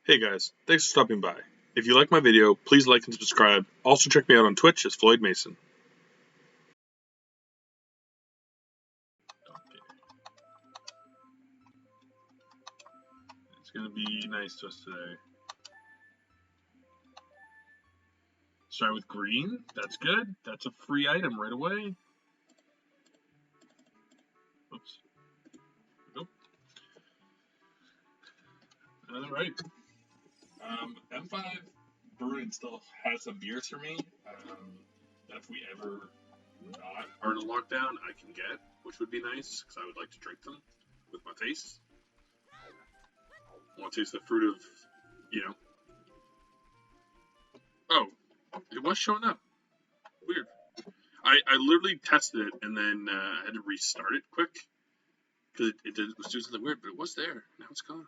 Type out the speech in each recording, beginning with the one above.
Hey guys, thanks for stopping by. If you like my video, please like and subscribe. Also check me out on Twitch as Floyd Mason. It's gonna be nice to us today. Start with green. That's good. That's a free item right away. Oops. Nope. All right. M5 Brewing still has some beers for me. That if we ever not are in a lockdown, I can get, which would be nice because I would like to drink them with my face. I want to taste the fruit of, Oh, it was showing up. Weird. I literally tested it and then I had to restart it quick because it was doing something weird, but it was there. Now it's gone.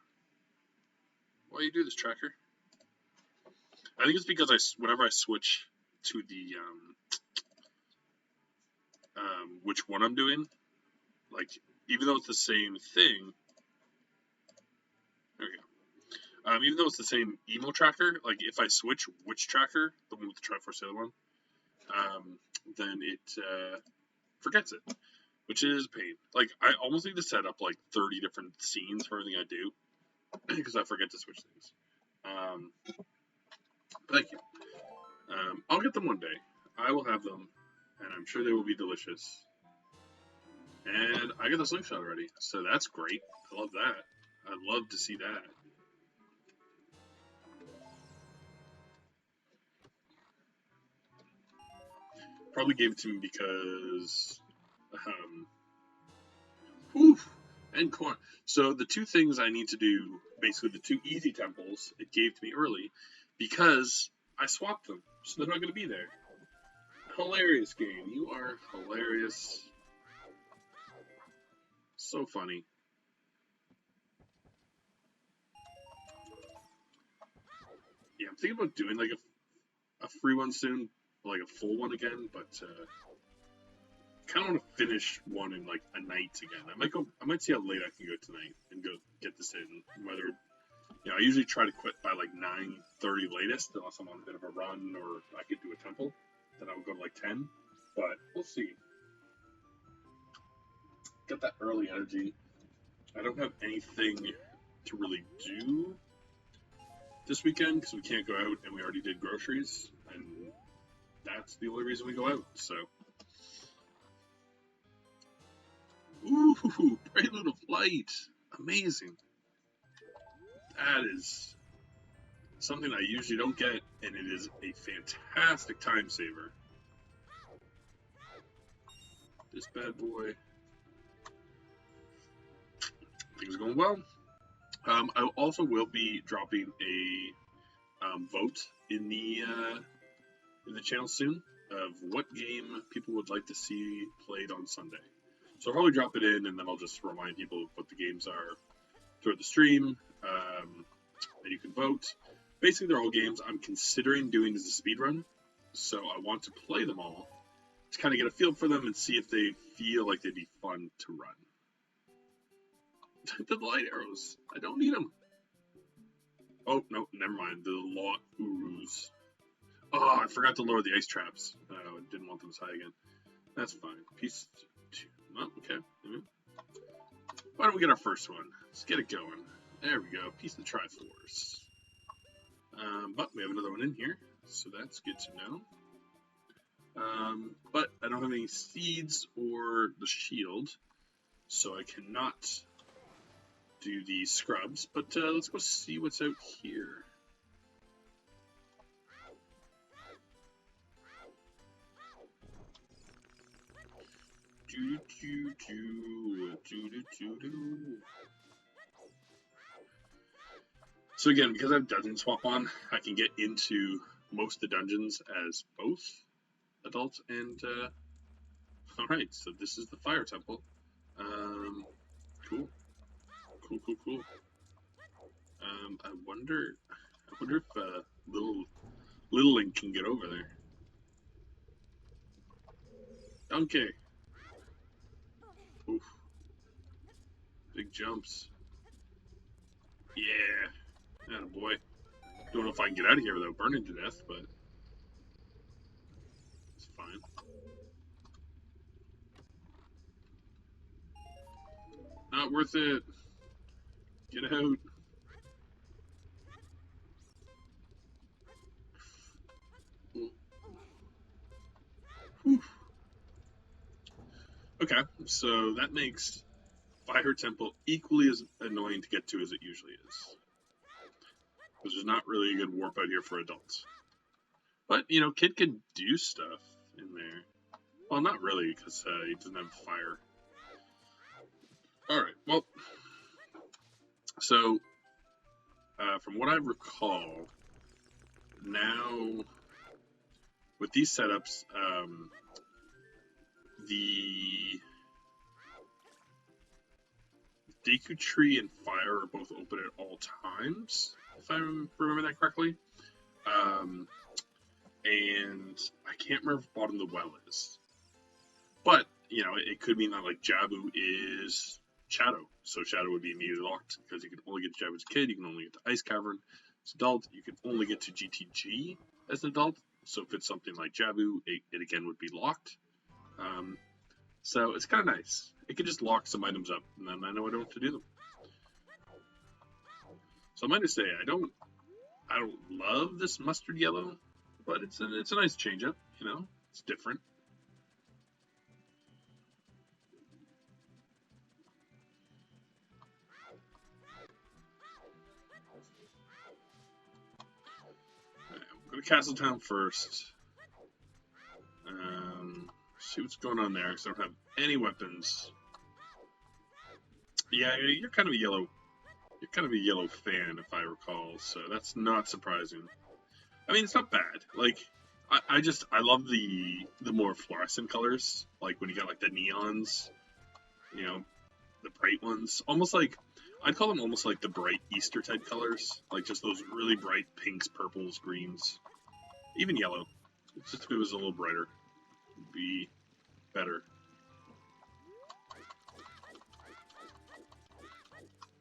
Why do you do this, tracker? I think it's because whenever I switch to the which one I'm doing, like even though it's the same thing, there we go. Even though it's the same emo tracker, like if I switch which tracker, the one with the Triforce Hunt one, then it forgets it, which is a pain. Like I almost need to set up like 30 different scenes for everything I do because I forget to switch things. Thank you. I'll get them one day. I will have them, and I'm sure they will be delicious. And I got the slingshot already, so that's great. I love that. I'd love to see that. Probably gave it to me because, and corn. So the two things I need to do, basically the two easy temples, it gave to me early because I swapped them, so they're not going to be there. Hilarious game. You are hilarious. So funny. Yeah, I'm thinking about doing like a free one soon, like a full one again, but kind of want to finish one in like a night again. I might see how late I can go tonight and go get this in. Whether I usually try to quit by like 9:30 latest, unless I'm on a bit of a run or I could do a temple. Then I would go to like 10, but we'll see. Get that early energy. I don't have anything to really do this weekend because we can't go out and we already did groceries, and that's the only reason we go out. So, ooh, Prelude of Light, amazing. That is something I usually don't get, and it is a fantastic time saver. This bad boy. Things are going well. I also will be dropping a vote in the channel soon of what game people would like to see played on Sunday. So I'll probably drop it in, and then I'll just remind people of what the games are throughout the stream, and you can vote. Basically, they're all games I'm considering doing as a speed run, so I want to play them all to kind of get a feel for them and see if they feel like they'd be fun to run. The light arrows. I don't need them. Oh, no, never mind. The law urus. Oh, I forgot to lower the ice traps. I didn't want them as high again. That's fine. Piece 2. Oh, okay. Why don't we get our first one? Let's get it going. There we go. Piece of Triforce. But we have another one in here, so that's good to know. But I don't have any seeds or the shield, so I cannot do the scrubs. But let's go see what's out here. So again, because I have dungeon swap on, I can get into most of the dungeons as both adult and alright, so this is the fire temple. Cool. I wonder if little Link can get over there. Donkey. Oof. Big jumps. Yeah. Atta boy. Don't know if I can get out of here without burning to death, but it's fine. Not worth it. Get out. Whew. Okay, so that makes Fire Temple equally as annoying to get to as it usually is. Because there's not really a good warp out here for adults. But, you know, Kid can do stuff in there. Well, not really, because he doesn't have fire. Alright, well, so, from what I recall, now, with these setups, the Deku Tree and Fire are both open at all times, if I remember that correctly. And I can't remember if bottom of the well is. But, you know, it could mean that, like, Jabu is Shadow. So Shadow would be immediately locked, because you can only get to Jabu as a kid, you can only get to Ice Cavern as an adult, you can only get to GTG as an adult. So if it's something like Jabu, it again would be locked. So it's kind of nice. It can just lock some items up, and then I know I don't have to do them. So I might just say I don't love this mustard yellow, but it's a nice change up. You know, it's different. Right, we'll go to Castletown first. See what's going on there, because I don't have any weapons. Yeah, you're kind of a yellow. You're kind of a yellow fan, if I recall. So that's not surprising. I mean, it's not bad. Like, I love the more fluorescent colors. Like when you got like the neons, you know, the bright ones. Almost like, I'd call them almost like the bright Easter type colors. Like just those really bright pinks, purples, greens, even yellow. It's just if it was a little brighter, it'd be better.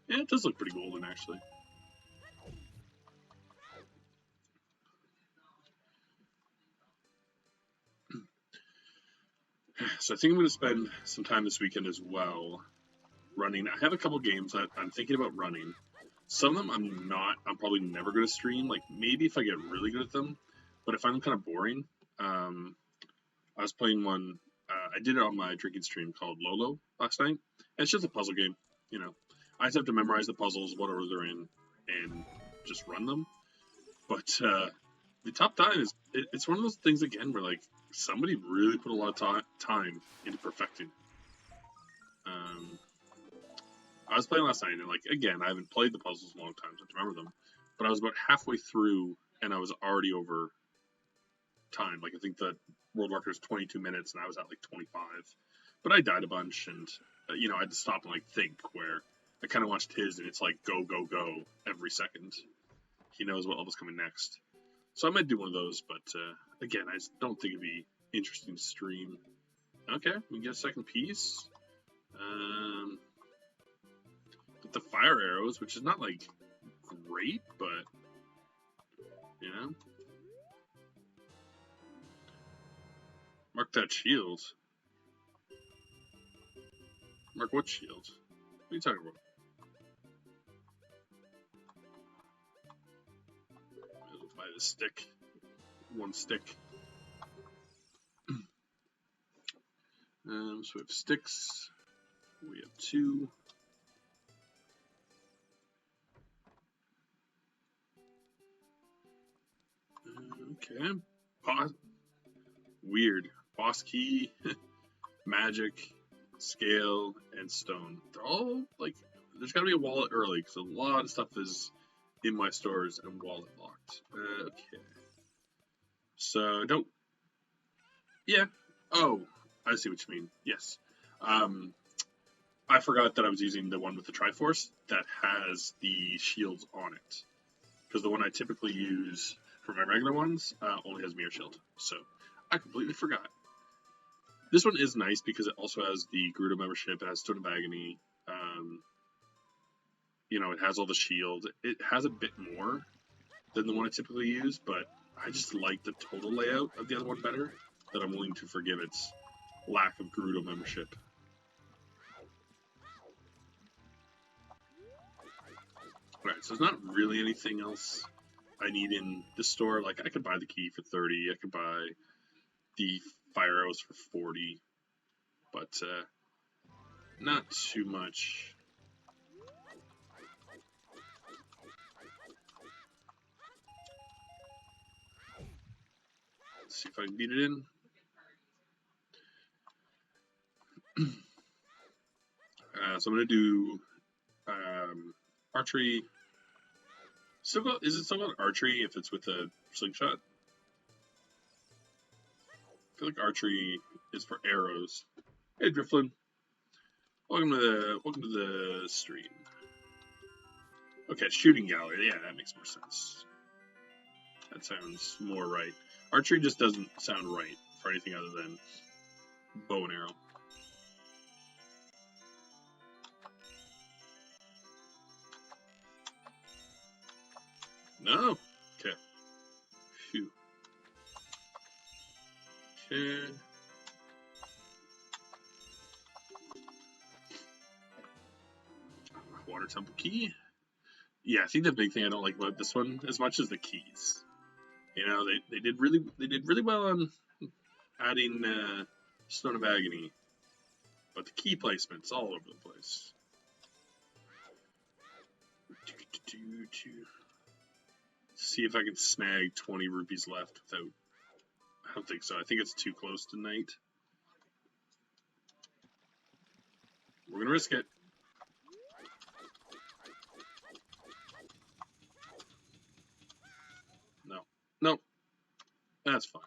Yeah, it does look pretty golden, actually. So I think I'm going to spend some time this weekend as well running. I have a couple games that I'm thinking about running. Some of them I'm probably never going to stream. Like, maybe if I get really good at them. But I find them kind of boring. I was playing one, I did it on my drinking stream called Lolo last night. And it's just a puzzle game, you know. I just have to memorize the puzzles, what order they're in, and just run them. But the top time is, it's one of those things, again, where, like, somebody really put a lot of time into perfecting. I was playing last night, and, like, again, I haven't played the puzzles in a long time, so I don't remember them. But I was about halfway through, and I was already over time. Like, I think the world record is 22 minutes, and I was at, like, 25. But I died a bunch, and, you know, I had to stop and, like, think, where I kind of watched his, and it's like, go, go, go, every second. He knows what level's coming next. So I might do one of those, but, again, I just don't think it'd be interesting to stream. Okay, we can get a second piece. With the fire arrows, which is not, like, great, but, you know. Mark that shield. Mark what shield? What are you talking about? I'll buy the stick. One stick. So we have sticks. We have 2. Okay. Weird. Boss key, magic, scale, and stone. They're all, like, there's gotta be a wallet early, because a lot of stuff is in my stores and wallet locked. Okay. So, don't... Yeah. Oh, I see what you mean. Yes. I forgot that I was using the one with the Triforce that has the shields on it. Because the one I typically use for my regular ones only has Mirror Shield. So, I completely forgot. This one is nice because it also has the Gerudo membership. It has Stone of Agony. You know, it has all the shield. It has a bit more. than the one I typically use, but I just like the total layout of the other one better, that I'm willing to forgive its lack of Gerudo membership. Alright, so there's not really anything else I need in the store. Like, I could buy the key for 30, I could buy the fire arrows for 40, but not too much. Let's see if I can beat it in. So I'm going to do archery. Is it still called archery if it's with a slingshot? I feel like archery is for arrows. Hey, Driflin. Welcome to the stream. Okay, shooting gallery. Yeah, that makes more sense. That sounds more right. Archery just doesn't sound right for anything other than bow and arrow. No. Okay. Phew. Okay. Water temple key. Yeah, I think the big thing I don't like about this one as much as the keys. You know, they did really well on adding Stone of Agony, but the key placement's all over the place. See if I can snag 20 rupees left without. I don't think so. I think it's too close tonight. We're gonna risk it. No. Nope. That's fine.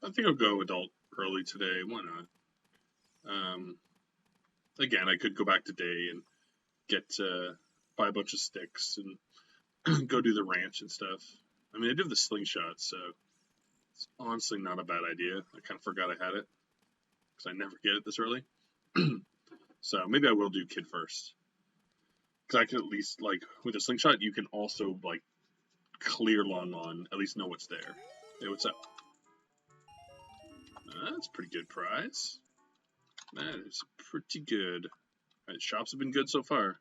I think I'll go adult early today. Why not? Again, I could go back today and get buy a bunch of sticks and go do the ranch and stuff. I mean, I do have the slingshot, so it's honestly not a bad idea. I kind of forgot I had it because I never get it this early. So maybe I will do kid first. Because I can at least, like, with a slingshot, you can also, like, clear Lon, at least know what's there. Hey, what's up? That's a pretty good prize. That is pretty good. Alright, shops have been good so far.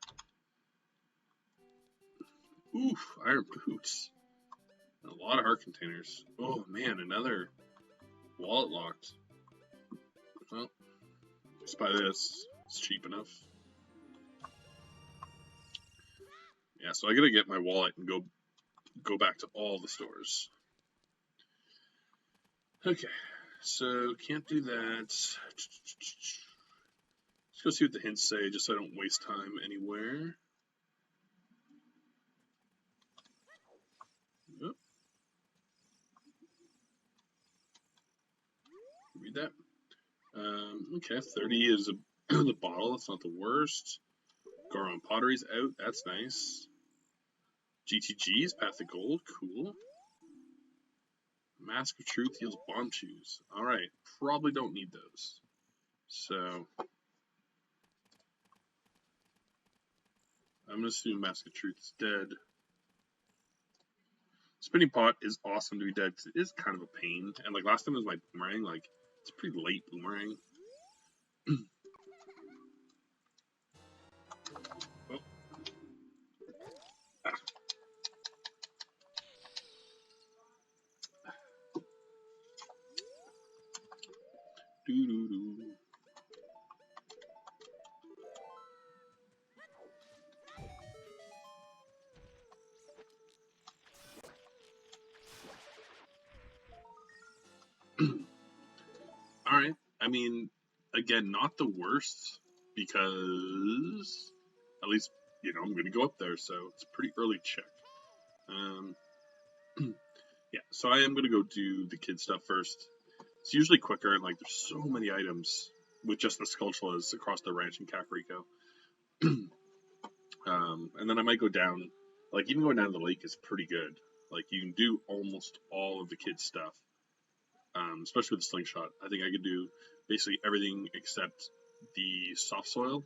Oof, iron boots. And a lot of heart containers. Oh, man, another wallet locked. Well, let's buy this. It's cheap enough. Yeah, so I gotta get my wallet and go back to all the stores. Okay, so can't do that. Let's go see what the hints say, just so I don't waste time anywhere. Oh. Read that. Okay, 30 is the bottle. That's not the worst. Goron Pottery's out. That's nice. GTG's Path to Gold. Cool. Mask of Truth heals bomb shoes. Alright, probably don't need those. So, I'm going to assume Mask of Truth is dead. Spinning Pot is awesome to be dead because it is kind of a pain. And like last time it was my Boomerang, like, it's a pretty late Boomerang. Oh. Ah. Doo-doo-doo. Alright, I mean, again, not the worst, because at least, you know, I'm going to go up there, so it's a pretty early check. Yeah, so I am going to go do the kid stuff first. It's usually quicker, and like, there's so many items with just the Skulltulas across the ranch in Kakariko. And then I might go down, like, even going down to the lake is pretty good. Like, you can do almost all of the kid stuff. Especially with the slingshot. I think I could do basically everything except the soft soil.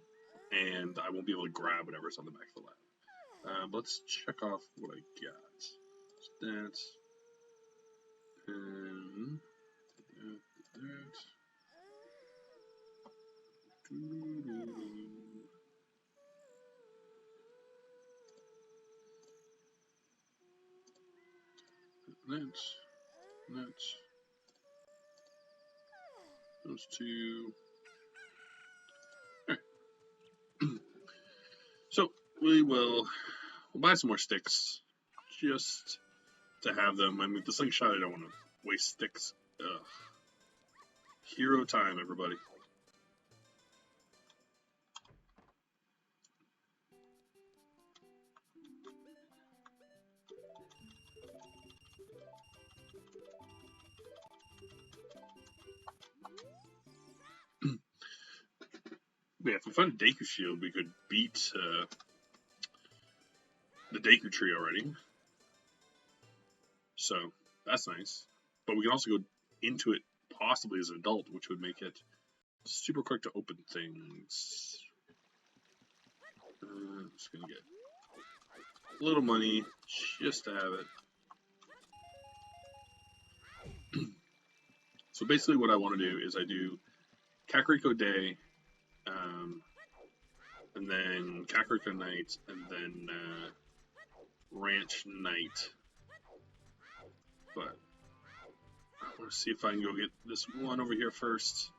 and I won't be able to grab whatever's on the back of the lab. Let's check off what I got. Stats. That's those two. All right. So we'll buy some more sticks just to have them. I mean, the slingshot, I don't want to waste sticks. Ugh. Hero time, everybody. Yeah, if we find a Deku Shield, we could beat the Deku Tree already. So, that's nice. But we can also go into it possibly as an adult, which would make it super quick to open things. Just gonna get a little money just to have it. So basically what I want to do is I do Kakariko Day, and then Kakariko Night, and then Ranch Night. But I want to see if I can go get this one over here first.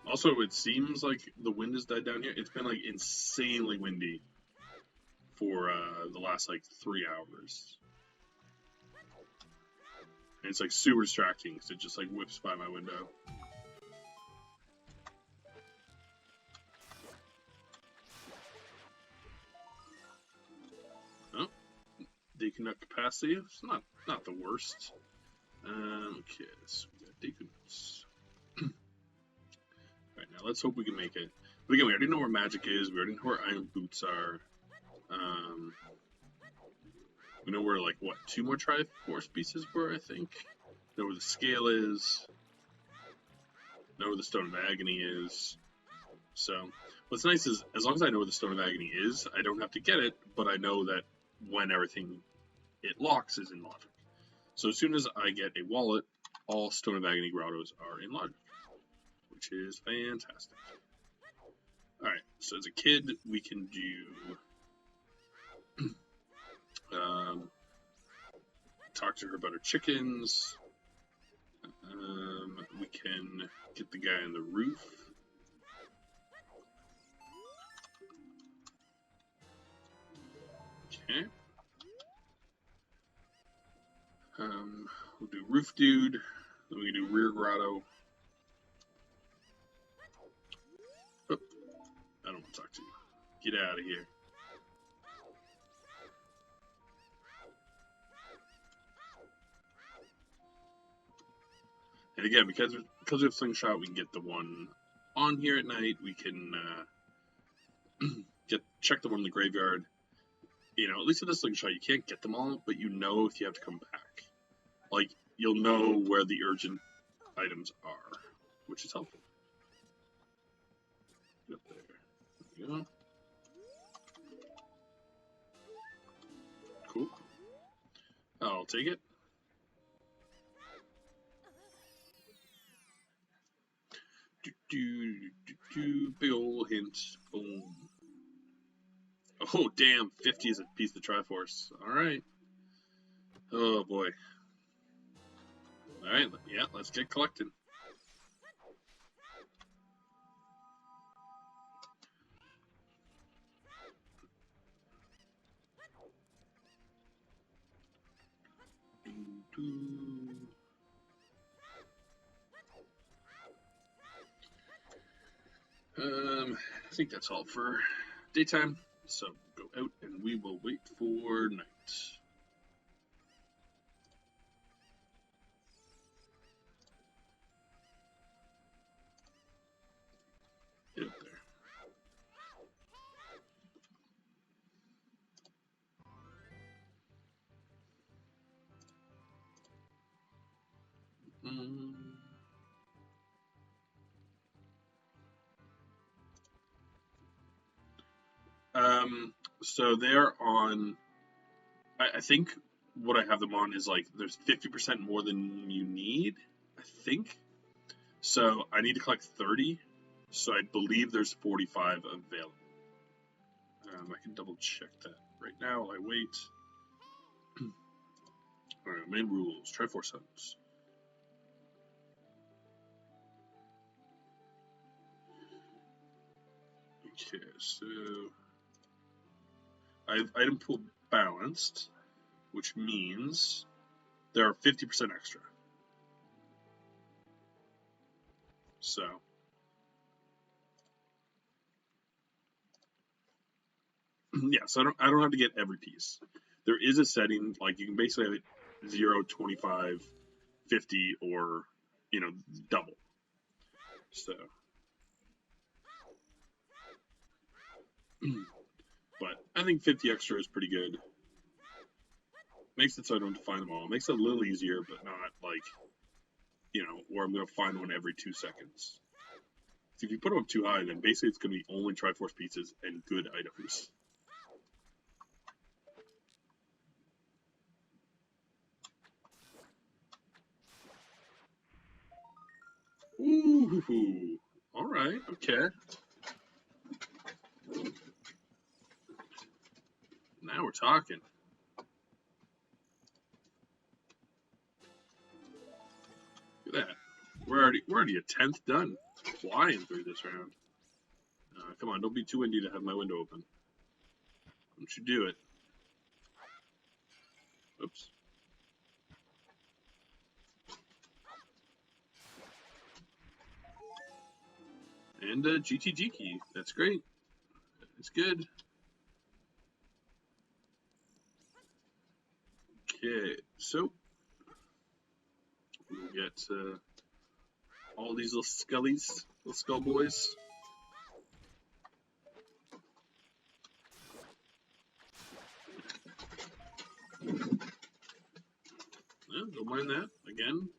Also, it seems like the wind has died down here. It's been like insanely windy for the last like 3 hours. And it's like super distracting because it just like whips by my window. Oh, Deku Nut capacity. It's not the worst. Okay, so we got Deku Nuts. Right, now let's hope we can make it. But again, we already know where magic is. We already know where iron boots are. We know where, like, what, 2 more Triforce pieces were, I think? Know where the scale is. Know where the Stone of Agony is. So, what's nice is, as long as I know where the Stone of Agony is, I don't have to get it, but I know that when everything it locks is in logic. So as soon as I get a wallet, all Stone of Agony grottos are in logic, which is fantastic. Alright, so as a kid, we can do talk to her about her chickens. We can get the guy on the roof. Okay. We'll do roof dude. Then we can do rear grotto. Oh, I don't want to talk to you. Get out of here. And again, because we have slingshot, we can get the one on here at night. We can check the one in the graveyard. You know, at least with the slingshot, you can't get them all, but you know if you have to come back. Like, you'll know where the urgent items are, which is helpful. Get up there. There we go. Cool. I'll take it. Big ol' hint. Boom. Oh, damn. 50 is a piece of Triforce. Alright. Oh, boy. Alright, yeah, let's get collecting. I think that's all for daytime. So go out and we will wait for night. So they're on. I think what I have them on is like there's 50% more than you need. I think. So I need to collect 30. So I believe there's 45 available. I can double check that right now while I wait. Alright, main rules. Triforce Hunt. Okay, so I have item pool balanced, which means there are 50% extra. So yeah, so I don't have to get every piece. There is a setting, like you can basically have it 0, 25, 50, or double. So but I think 50 extra is pretty good. Makes it so I don't have to find them all. Makes it a little easier, but not like where I'm gonna find one every 2 seconds. So if you put them up too high, then basically it's gonna be only Triforce pieces and good items. Ooh, all right, okay. Now we're talking. Look at that. We're already a 10th done. Flying through this round. Come on, don't be too windy to have my window open. Don't you do it. Oops. And a GTG key. That's great. It's good. Okay, so we'll get all these little scullies, little skull boys. Yeah, don't mind that. Again.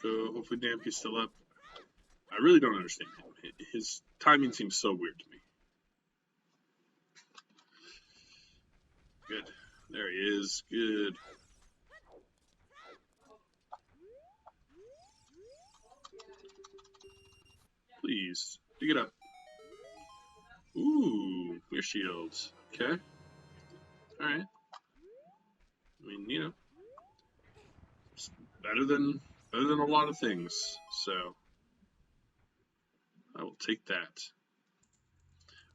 So hopefully Dampy's still up. I really don't understand him. His timing seems so weird to me. Good. There he is. Good. Please, pick it up. Ooh, clear shields. Okay. Alright. I mean, it's better than a lot of things. So I will take that.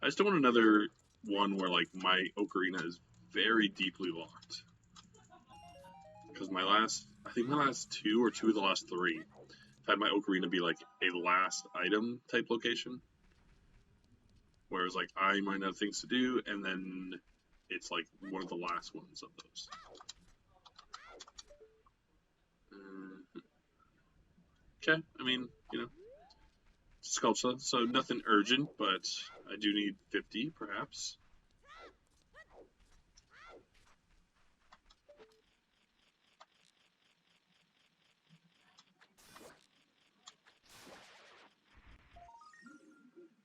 I just don't want another one where like my Ocarina is very deeply locked. Because I think my last two or two of the last three had my Ocarina be like a last item type location. Whereas like I might have things to do, and then it's like one of the last ones of those. Okay, I mean, sculpture, so nothing urgent, but I do need 50, perhaps.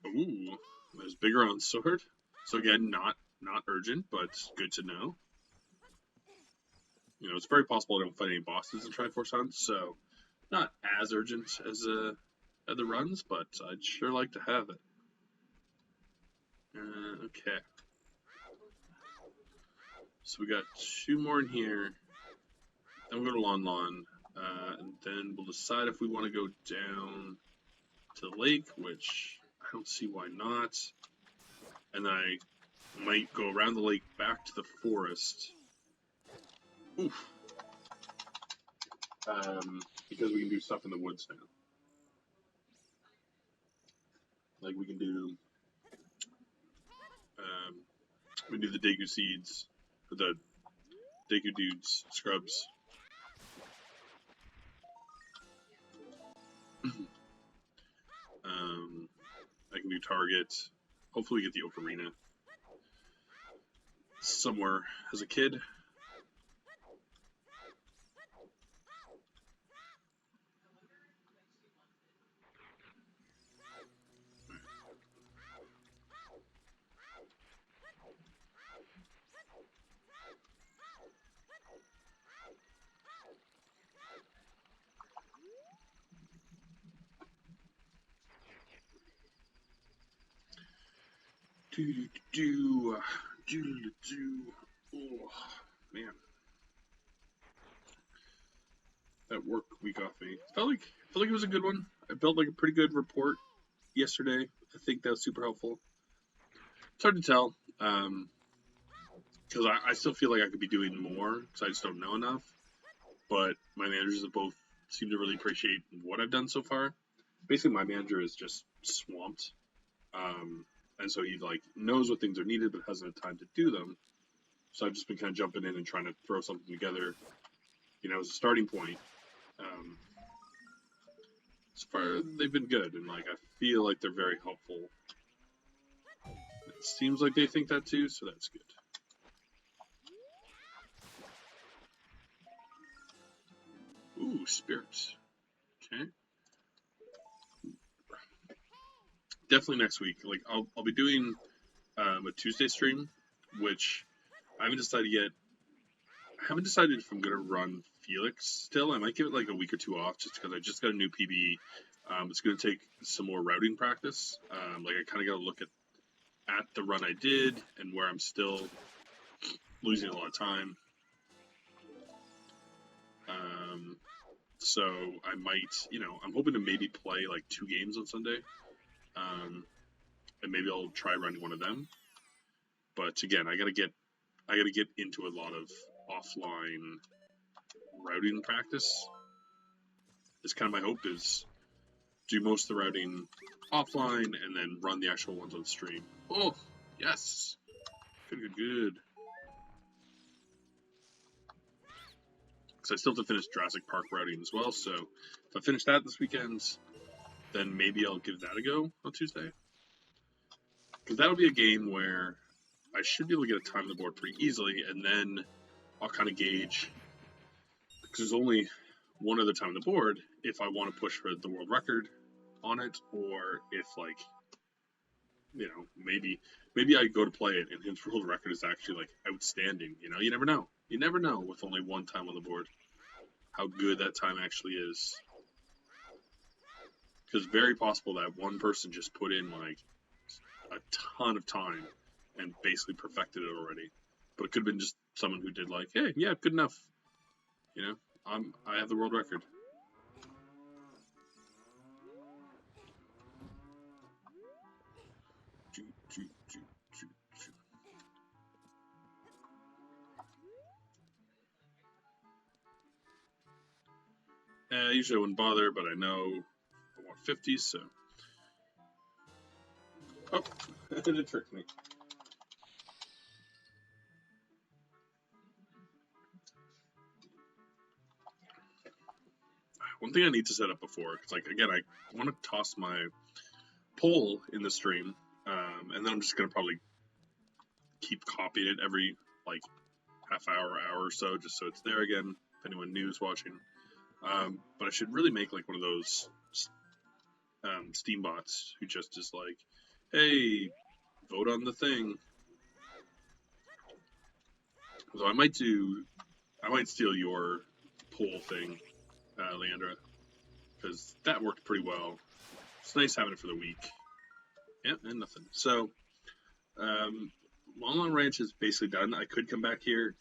Ooh, there's bigger on sword. So again, not urgent, but good to know. It's very possible I don't find any bosses in Triforce Hunt, so not as urgent as other runs, but I'd sure like to have it. Okay. So we got two more in here. Then we'll go to Lon Lon, and then we'll decide if we want to go down to the lake, which I don't see why not. And then I might go around the lake back to the forest. Oof. Because we can do stuff in the woods now. Like we can do the Deku seeds, or the Deku dudes, scrubs. I can do target. Hopefully get the Ocarina. somewhere as a kid. Oh, man. That work week off me. Felt like it was a good one. I built like a pretty good report yesterday. I think that was super helpful. It's hard to tell, because I still feel like I could be doing more, because I just don't know enough. But my managers have both seem to really appreciate what I've done so far. Basically, my manager is just swamped, and so he like knows what things are needed, but hasn't had time to do them. So I've just been kind of jumping in and trying to throw something together, as a starting point. So far, they've been good, and like I feel like they're very helpful. It seems like they think that too, so that's good. Ooh, spirits. Okay. Definitely next week. Like I'll be doing a Tuesday stream, which I haven't decided yet. I haven't decided if I'm gonna run Felix still. I might give it like a week or two off, just because I just got a new PB. It's gonna take some more routing practice. Like I kind of got to look at the run I did and where I'm still losing a lot of time. So I might, I'm hoping to maybe play like 2 games on Sunday. And maybe I'll try running one of them. But again, I gotta get into a lot of offline routing practice. It's kind of my hope is do most of the routing offline and then run the actual ones on stream. Oh, yes. Good. Because I still have to finish Jurassic Park routing as well, so if I finish that this weekend, then maybe I'll give that a go on Tuesday. Because that'll be a game where I should be able to get a time on the board pretty easily, and then I'll kind of gauge, because there's only one other time on the board, if I want to push for the world record on it, or if, like, maybe I go to play it and his world record is actually, like, outstanding. You never know. You never know with only one time on the board how good that time actually is. Because very possible that one person just put in, like, a ton of time and basically perfected it already. But it could have been just someone who did like, hey, yeah, good enough. I have the world record. Usually I wouldn't bother, but I know I want 50s, so. Oh, it tricked me. One thing I need to set up before, because, like, again, I want to toss my poll in the stream, and then I'm just going to probably keep copying it every, like, half hour or so, just so it's there again, if anyone new is watching. But I should really make, like, one of those Steam bots who just is like, hey, vote on the thing. So I might steal your poll thing, Leandra, because that worked pretty well. It's nice having it for the week. Yep, and nothing. So, Long Ranch is basically done. I could come back here,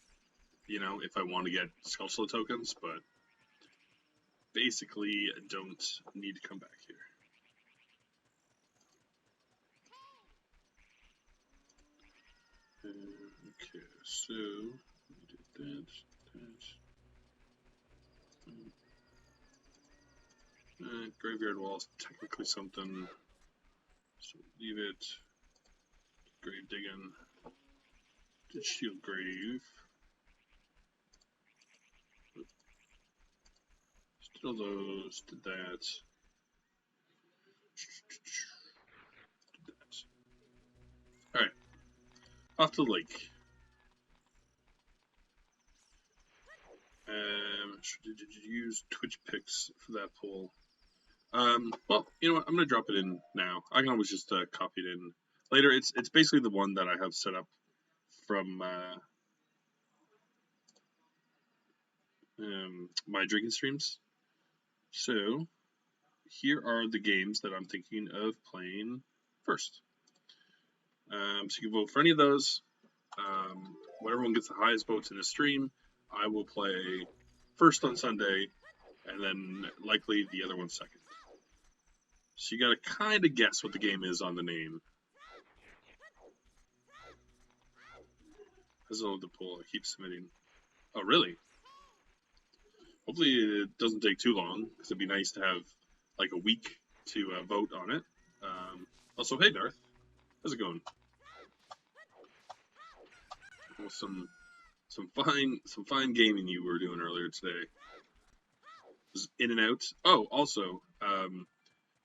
if I want to get Skullslow tokens, but basically I don't need to come back here. Okay, so we did that. Graveyard wall is technically something, so leave it. Grave digging. Did shield grave. Still those. Did that. Did that. Alright. Off to the lake. Did you use Twitch pics for that poll? Well, you know what? I'm gonna drop it in now. I can always just copy it in later. It's basically the one that I have set up from my drinking streams. So here are the games that I'm thinking of playing first. So you can vote for any of those. Whatever one gets the highest votes in the stream, I will play first on Sunday, and then likely the other one second. So you gotta kind of guess what the game is on the name. That's all the poll I keep submitting. Oh, really? Hopefully it doesn't take too long, because it'd be nice to have like a week to vote on it. Also, hey Darth, how's it going? Well, some fine gaming you were doing earlier today. Just in and out. Oh, also,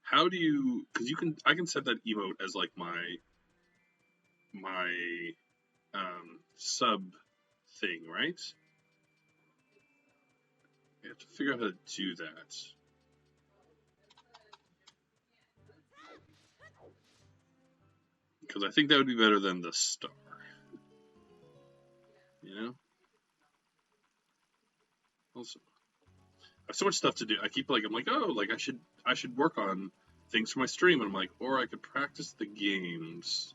how do you? Because I can set that emote as like my sub thing, right? You have to figure out how to do that. Because I think that would be better than the star. You know? Also, I have so much stuff to do. I'm like, oh, like I should work on things for my stream, and I'm like, or I could practice the games.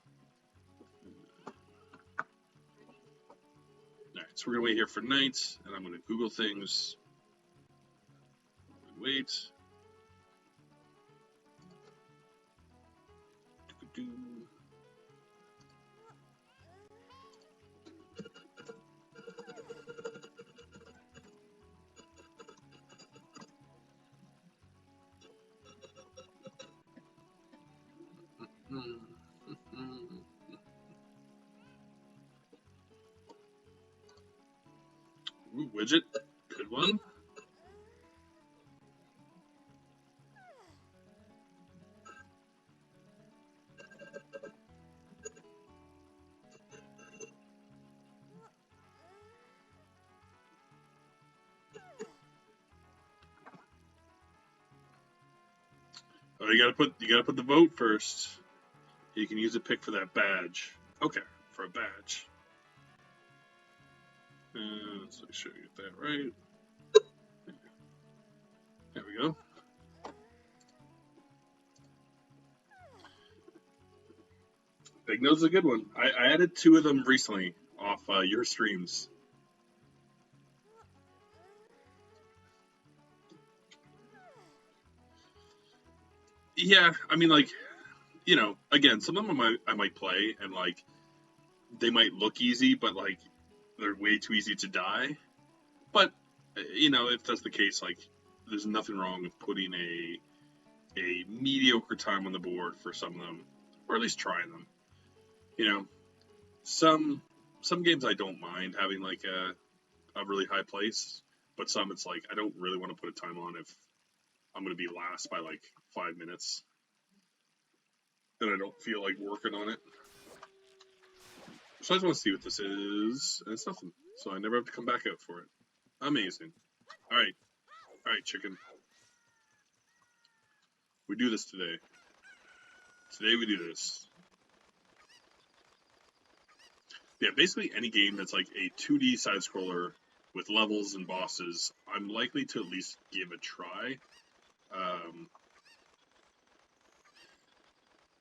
Alright, so we're gonna wait here for night, and I'm gonna Google things. Wait. Ooh, widget, good one. Oh, you gotta put the vote first. You can use a pick for that badge. Okay, for a badge. Let's make sure you get that right. There we go. Big Nose is a good one. I added 2 of them recently off your streams. Yeah, I mean, like, you know, again, some of them I might play, and like, they might look easy, but like, they're way too easy to die. But you know, if that's the case, like, there's nothing wrong with putting a mediocre time on the board for some of them, or at least trying them. You know, some games I don't mind having like a really high place, but some it's like I don't really want to put a time on if I'm going to be last by like 5 minutes. Then I don't feel like working on it. So I just want to see what this is, and it's nothing. So I never have to come back out for it. Amazing. Alright, chicken. We do this today. Today we do this. Yeah, basically any game that's like a 2D side-scroller with levels and bosses, I'm likely to at least give a try.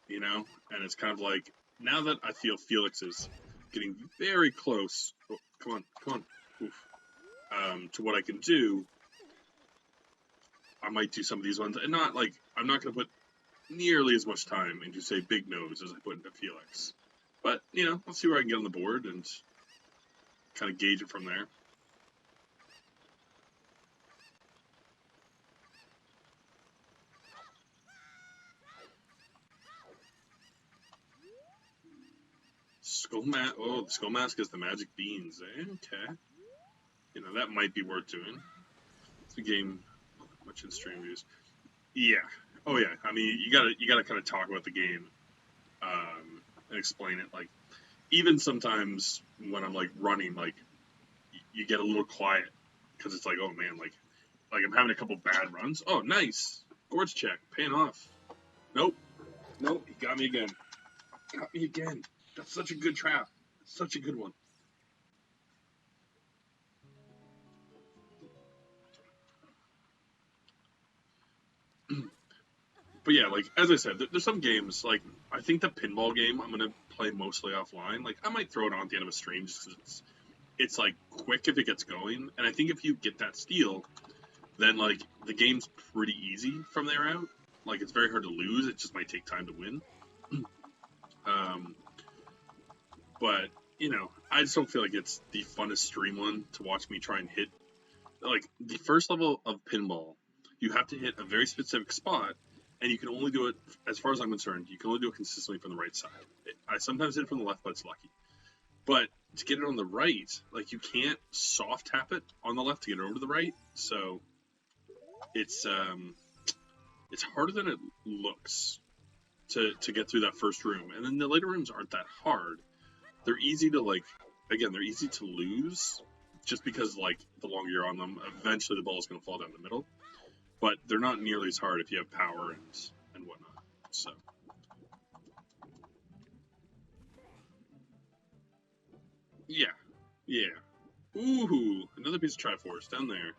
You know, and it's kind of like, now that I feel Felix is getting very close, oh, come on, oof, to what I can do, I might do some of these ones, and not like, I'm not going to put nearly as much time into, say, Big Nose as I put into Felix. But, you know, let's see where I can get on the board and kind of gauge it from there. Oh, the Skull Mask is the magic beans, eh? Okay. You know, that might be worth doing. It's a game much in stream views. Yeah. Oh yeah. I mean, you gotta kind of talk about the game, and explain it. Like, even sometimes when I'm like running, like, you get a little quiet because it's like, oh man, like I'm having a couple bad runs. Oh, nice. Gorge check, paying off. Nope. Nope, he got me again. Got me again. That's such a good trap. Such a good one. But yeah, like, as I said, there's some games, like, I think the pinball game I'm going to play mostly offline. Like, I might throw it on at the end of a stream just because it's like, quick if it gets going. And I think if you get that steal, then, like, the game's pretty easy from there out. Like, it's very hard to lose. It just might take time to win. But, you know, I just don't feel like it's the funnest stream one to watch me try and hit. Like, the first level of pinball, you have to hit a very specific spot, and you can only do it, as far as I'm concerned, you can only do it consistently from the right side. I sometimes hit it from the left, but it's lucky. But to get it on the right, like, you can't soft tap it on the left to get it over to the right, so it's harder than it looks to get through that first room. And then the later rooms aren't that hard. They're easy to, like, again, they're easy to lose, just because, like, the longer you're on them, eventually the ball is going to fall down the middle. But they're not nearly as hard if you have power and whatnot. So, yeah. Ooh, another piece of Triforce down there.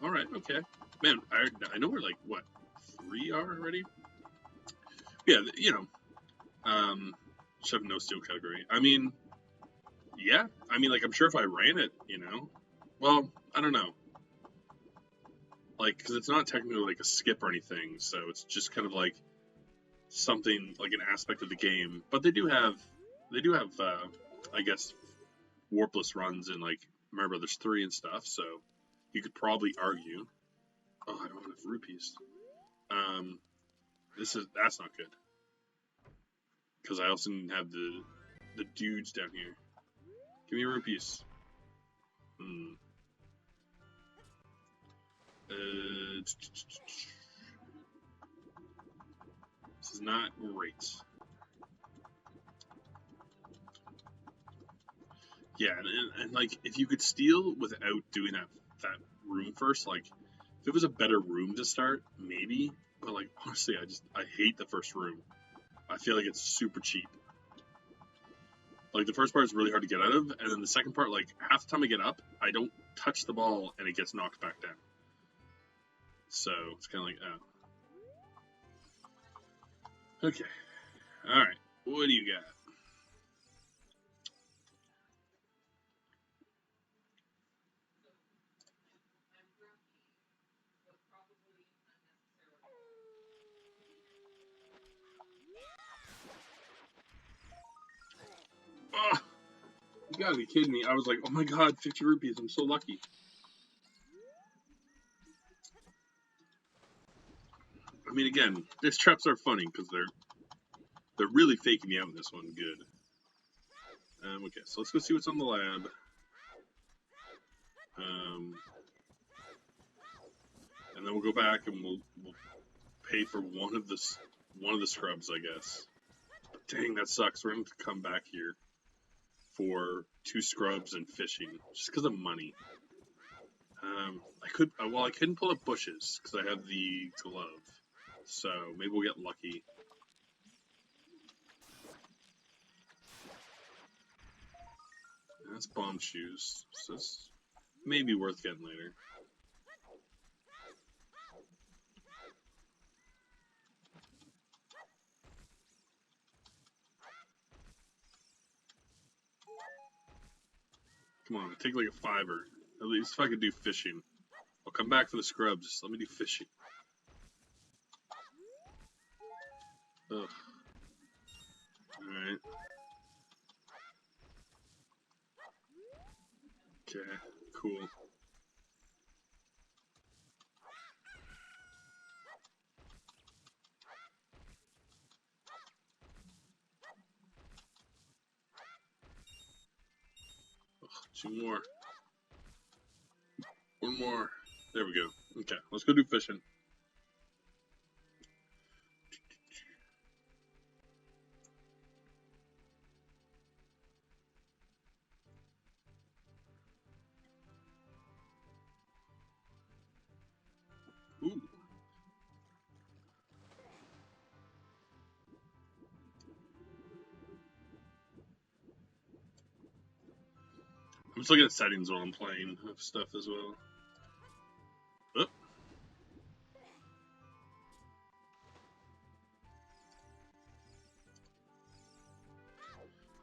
All right, okay. Man, I know we're like, what, 3 are already? Yeah, you know, should have no steal category. I mean, yeah. I mean, like, I'm sure if I ran it, you know. Well, I don't know. Like, because it's not technically like a skip or anything, so it's just kind of like something, like an aspect of the game. But they do have, I guess, warpless runs in, like, Mario Brothers 3 and stuff, so you could probably argue. Oh, I don't have enough rupees. That's not good. Because I also have the dudes down here. Give me rupees. This is not great. Yeah, and like, if you could steal without doing that room first, like, if it was a better room to start, maybe. But, like, honestly, I hate the first room. I feel like it's super cheap. Like, the first part is really hard to get out of, and then the second part, like, half the time I get up, I don't touch the ball, and it gets knocked back down. So, it's kind of like, oh. Okay. Alright. What do you got? Oh, you gotta be kidding me. I was like, oh my god, 50 rupees. I'm so lucky. I mean, again, these traps are funny because they're really faking me out in this one. Good. Okay, so let's go see what's on the lab. And then we'll go back and we'll pay for one of the scrubs, I guess. But dang, that sucks. We're gonna have to come back here for 2 scrubs and fishing just because of money. I couldn't pull up bushes because I have the glove. So maybe we'll get lucky. That's bomb shoes. So it's maybe worth getting later. Come on, take like a 5er. At least if I could do fishing. I'll come back for the scrubs. Just let me do fishing. Ugh. Alright. Okay, cool. Ugh, 2 more. 1 more. There we go. Okay, let's go do fishing. I'm just looking at settings while I'm playing stuff as well. Oh.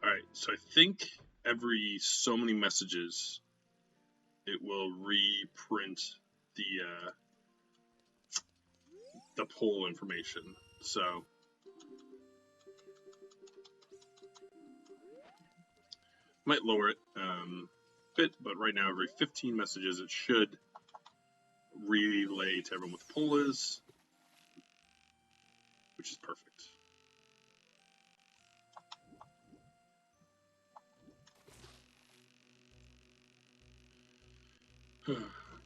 Alright, so I think every so many messages it will reprint the poll information. So might lower it a bit, but right now every 15 messages it should relay to everyone what the poll is, which is perfect.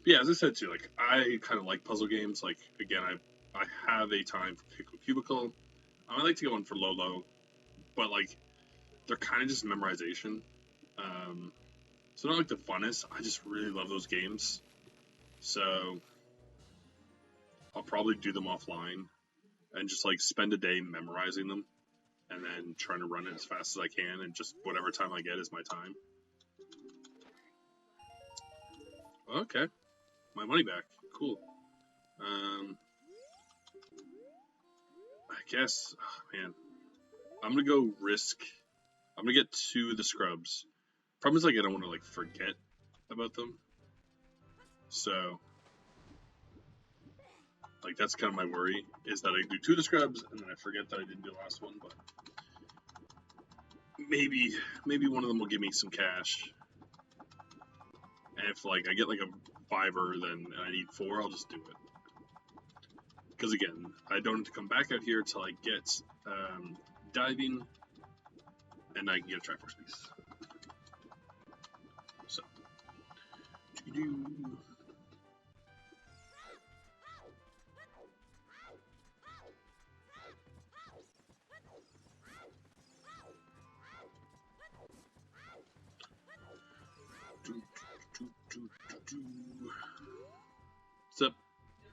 Yeah, as I said too, like I kind of like puzzle games. Like again, I have a time for Cubicle. I like to go in for Lolo, but like they're kind of just memorization. So not like the funnest. I just really love those games. So I'll probably do them offline and just like spend a day memorizing them and then trying to run it as fast as I can, and just whatever time I get is my time. Okay. My money back. Cool. I guess, oh, man, I'm gonna go risk. I'm gonna get 2 of the scrubs. Problem is, like, I don't want to like forget about them. So, like, that's kind of my worry, is that I do 2 of the scrubs and then I forget that I didn't do the last one. But maybe one of them will give me some cash. And if like I get like a 5er, then I need 4, I'll just do it. Because again, I don't have to come back out here till I get diving, and I can get a Triforce piece. So,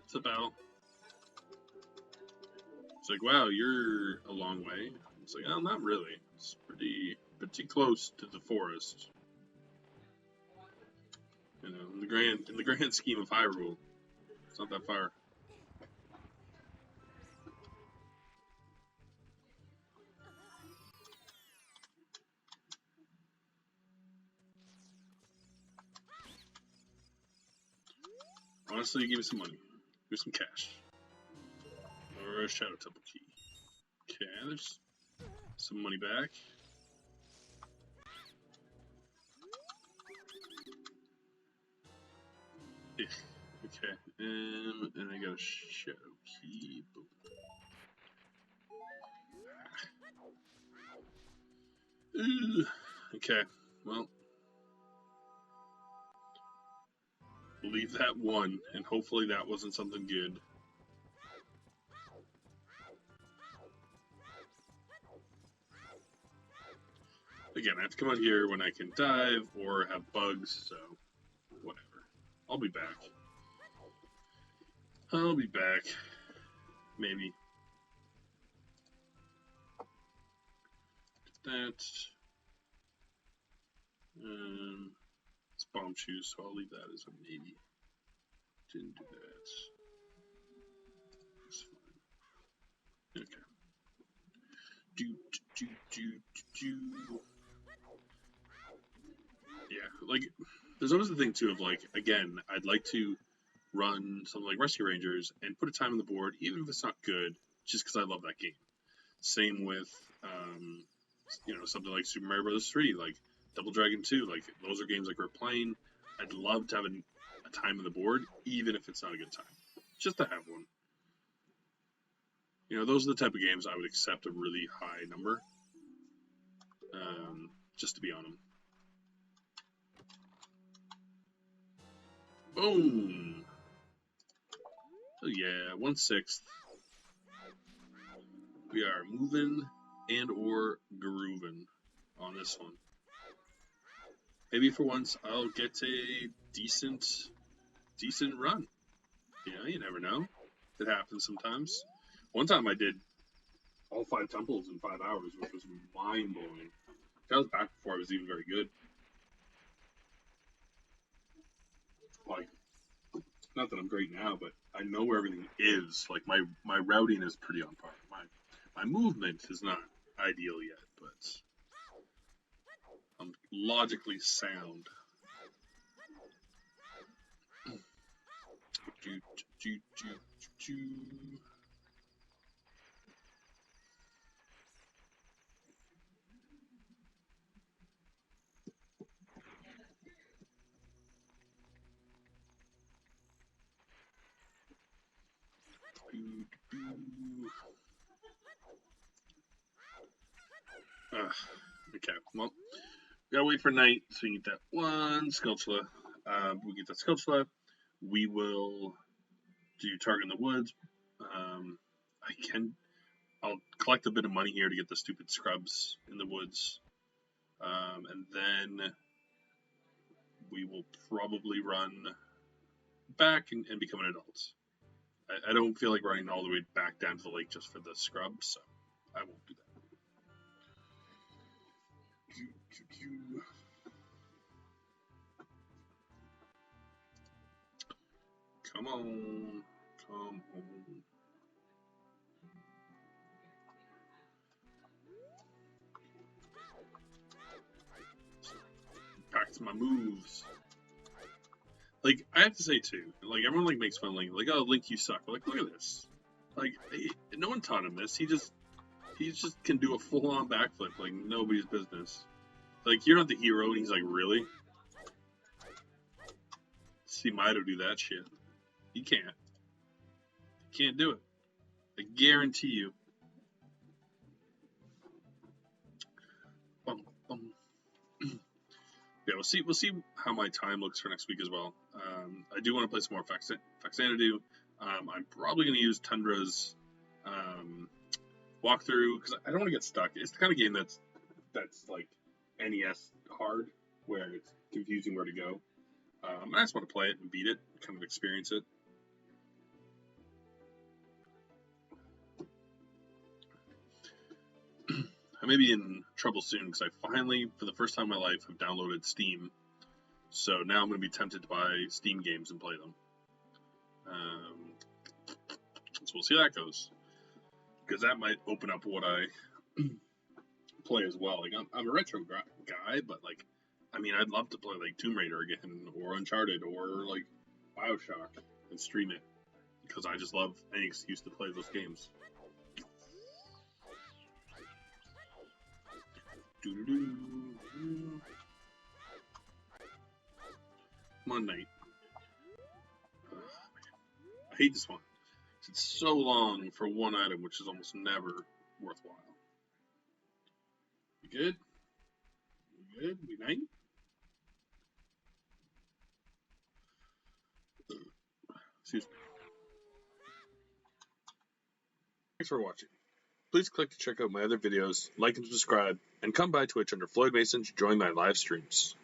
what's up, Al? It's like, wow, you're a long way. It's like, oh, not really. It's pretty close to the forest. You know, in the grand scheme of Hyrule, it's not that far. Honestly, give me some money. Give me some cash. Or a Shadow Temple key. Okay, there's some money back. Yeah, okay, and I got a Shadow key. Boom. Okay, well, we'll leave that one, and hopefully that wasn't something good. Again, I have to come out here when I can dive or have bugs, so whatever. I'll be back. I'll be back. Maybe. That. It's bomb shoes, so I'll leave that as a maybe. Didn't do that. That's fine. Okay. Yeah, like, there's always the thing, too, of, like, again, I'd like to run something like Rescue Rangers and put a time on the board, even if it's not good, just because I love that game. Same with, you know, something like Super Mario Bros. 3, like Double Dragon 2, like, those are games like we're playing. I'd love to have a time on the board, even if it's not a good time. Just to have one. You know, those are the type of games I would accept a really high number, just to be on them. Boom! Oh yeah, 1/6. We are moving and or grooving on this one. Maybe for once I'll get a decent run. You know, you never know. It happens sometimes. One time I did all 5 temples in 5 hours, which was mind-blowing. That was back before I was even very good. Like, not that I'm great now, but I know where everything is. Like, my routing is pretty on par. My movement is not ideal yet, but I'm logically sound. Okay, well, gotta wait for night so we get that one Sculptula. We get that Sculptula. We will do Target in the Woods. I'll collect a bit of money here to get the stupid scrubs in the woods. And then we will probably run back and become an adult. I don't feel like running all the way back down to the lake just for the scrubs, so I won't do that. Come on. Come on. Back to my moves. Like, I have to say, too, like, everyone, like, makes fun of Link. Like, oh, Link, you suck. Like, look at this. Like, no one taught him this. He just can do a full-on backflip like nobody's business. Like, you're not the hero, and he's like, really? See Mido do that shit. He can't. He can't do it. I guarantee you. Yeah, we'll see how my time looks for next week as well. I do want to play some more Keysanity. I'm probably going to use Tundra's walkthrough because I don't want to get stuck. It's the kind of game that's like NES hard, where it's confusing where to go. I just want to play it and beat it, kind of experience it. I may be in trouble soon because I finally, for the first time in my life, have downloaded Steam. So now I'm going to be tempted to buy Steam games and play them. So we'll see how that goes. Because that might open up what I play as well. Like, I'm a retro guy, but, like, I mean, I'd love to play, like, Tomb Raider again, or Uncharted, or, like, Bioshock, and stream it. Because I just love any excuse to play those games. Come on, Knight. I hate this one. It's so long for one item, which is almost never worthwhile. You good? You good? We Knight? Excuse me. Thanks for watching. Please click to check out my other videos, like and subscribe, and come by Twitch under Floyd Mason to join my live streams.